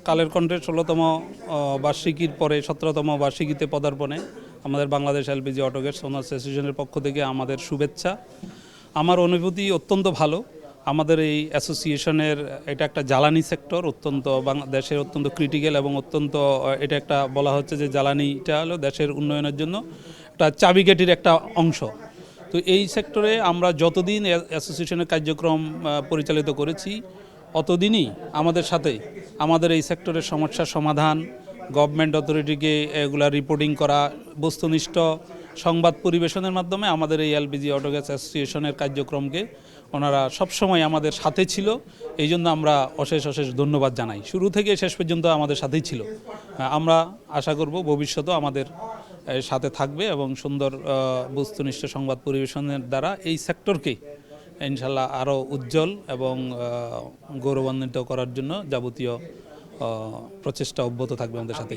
কালের কণ্ঠের ১৬তম বার্ষিকীর পরে ১৭তম বার্ষিকীতে পদার্পণে আমাদের Bangladesh LPG auto gas owners অ্যাসোসিয়েশনের পক্ষ থেকে আমাদের শুভেচ্ছা। আমার অনুভূতি অত্যন্ত ভালো। আমাদের এই অ্যাসোসিয়েশনের এটা একটা জ্বালানি সেক্টর, অত্যন্ত দেশের অত্যন্ত ক্রিটিক্যাল এবং অত্যন্ত এটা একটা বলা হচ্ছে যে জ্বালানিটা হলো দেশের উন্নয়নের জন্য একটা চাবিকাঠির একটা অংশ। তো এই সেক্টরে আমরা যতদিন অ্যাসোসিয়েশনের কার্যক্রম পরিচালিত করেছি অতদিনই আমাদের সাথে আমাদের এই সেক্টরের সমস্যার সমাধান, গভর্নমেন্ট অথরিটিকে এগুলা রিপোর্টিং করা, বস্তুনিষ্ঠ সংবাদ পরিবেশনের মাধ্যমে আমাদের এই এলপিজি অটো গ্যাস অ্যাসোসিয়েশনের কার্যক্রমকে ওনারা সবসময় আমাদের সাথে ছিল। এই জন্য আমরা অশেষ অশেষ ধন্যবাদ জানাই। শুরু থেকে শেষ পর্যন্ত আমাদের সাথেই ছিল। আমরা আশা করব ভবিষ্যতেও আমাদের সাথে থাকবে এবং সুন্দর বস্তুনিষ্ঠ সংবাদ পরিবেশনের দ্বারা এই সেক্টরকে ইনশাল্লাহ আরও উজ্জ্বল এবং গৌরবান্বিত করার জন্য যাবতীয় প্রচেষ্টা অব্যাহত থাকবে আমাদের সাথে।